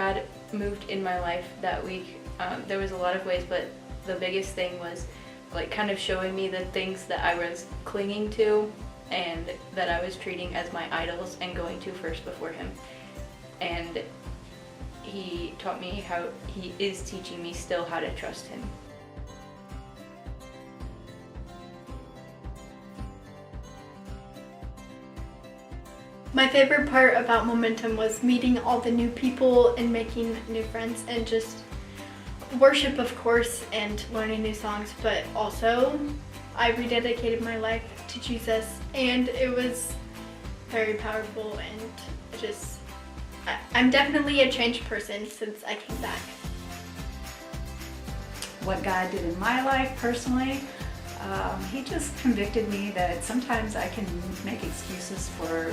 God moved in my life that week, there was a lot of ways, but the biggest thing was like kind of showing me the things that I was clinging to and that I was treating as my idols and going to first before Him. And He taught me how He is teaching me still how to trust Him. My favorite part about Momentum was meeting all the new people and making new friends, and just worship, of course, and learning new songs, but also I rededicated my life to Jesus, and it was very powerful, and I'm definitely a changed person since I came back. What God did in my life personally, He just convicted me that sometimes I can make excuses for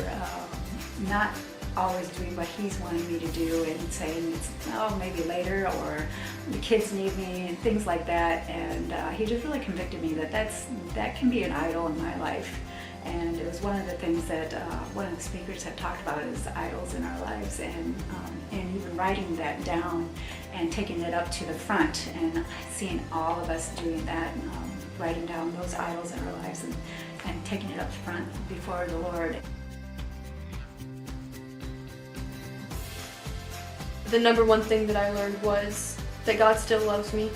not always doing what He's wanting me to do, and saying it's, oh, maybe later, or the kids need me, and things like that. And He just really convicted me that that can be an idol in my life. And it was one of the things that one of the speakers had talked about, is idols in our lives, and even writing that down and taking it up to the front, and seeing all of us doing that, writing down those idols in our lives and taking it up front before the Lord. The number one thing that I learned was that God still loves me.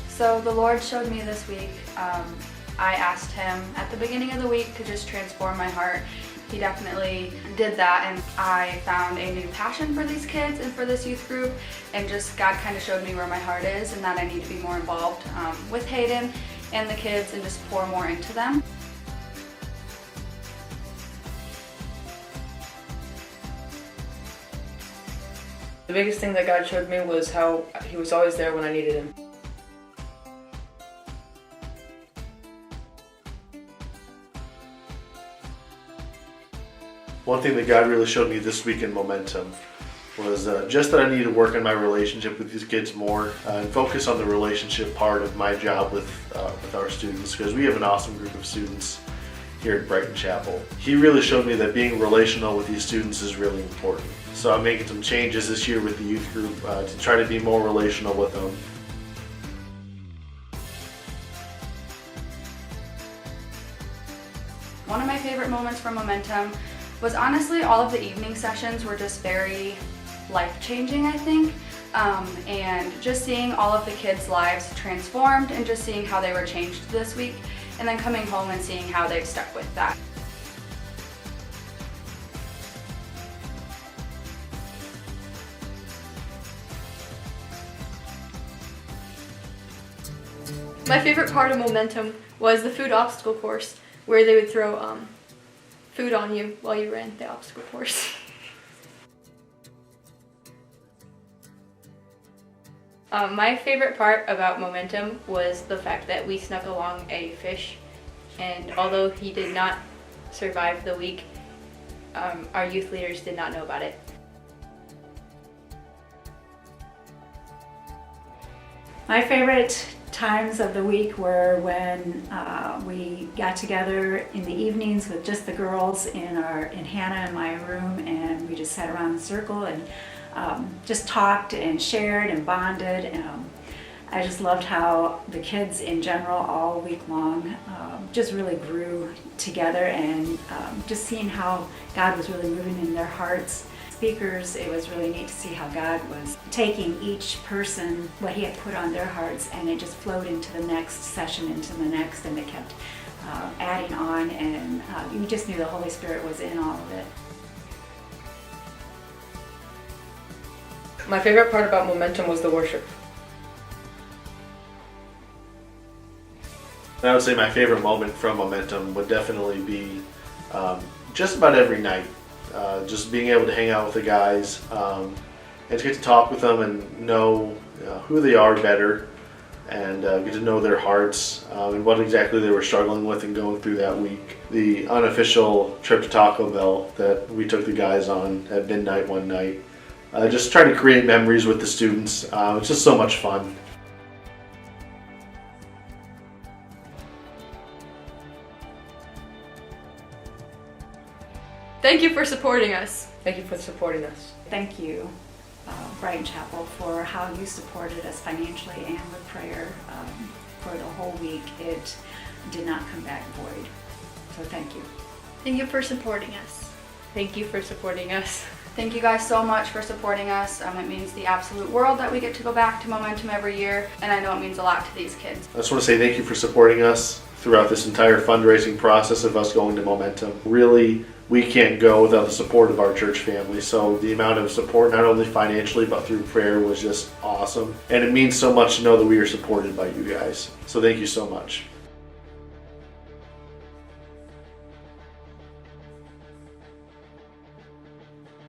So the Lord showed me this week, I asked Him at the beginning of the week to just transform my heart. He definitely did that, and I found a new passion for these kids and for this youth group, and just God kind of showed me where my heart is and that I need to be more involved with Hayden and the kids and just pour more into them. The biggest thing that God showed me was how He was always there when I needed Him. One thing that God really showed me this week in Momentum was just that I need to work on my relationship with these kids more and focus on the relationship part of my job with our students, because we have an awesome group of students here at Brighton Chapel. He really showed me that being relational with these students is really important. So I'm making some changes this year with the youth group to try to be more relational with them. One of my favorite moments from Momentum was honestly all of the evening sessions were just very life-changing, I think. And just seeing all of the kids' lives transformed and just seeing how they were changed this week, and then coming home and seeing how they've stuck with that. My favorite part of Momentum was the food obstacle course, where they would throw food on you while you ran the obstacle course. My favorite part about Momentum was the fact that we snuck along a fish, and although he did not survive the week, our youth leaders did not know about it. My favorite times of the week were when we got together in the evenings with just the girls in Hannah and my room, and we just sat around in a circle and just talked and shared and bonded. I just loved how the kids in general all week long just really grew together, and just seeing how God was really moving in their hearts. Speakers, it was really neat to see how God was taking each person, what He had put on their hearts, and it just flowed into the next session, into the next, and it kept adding on, and you just knew the Holy Spirit was in all of it. My favorite part about Momentum was the worship. I would say my favorite moment from Momentum would definitely be just about every night. Just being able to hang out with the guys and to get to talk with them and know who they are better, and get to know their hearts and what exactly they were struggling with and going through that week. The unofficial trip to Taco Bell that we took the guys on at midnight one night. Just trying to create memories with the students. It's just so much fun. Thank you for supporting us. Thank you for supporting us. Thank you, Brighton Chapel, for how you supported us financially and with prayer for the whole week. It did not come back void. So thank you. Thank you for supporting us. Thank you for supporting us. Thank you guys so much for supporting us. It means the absolute world that we get to go back to Momentum every year, and I know it means a lot to these kids. I just want to say thank you for supporting us throughout this entire fundraising process of us going to Momentum. Really, we can't go without the support of our church family. So the amount of support, not only financially, but through prayer, was just awesome. And it means so much to know that we are supported by you guys. So thank you so much.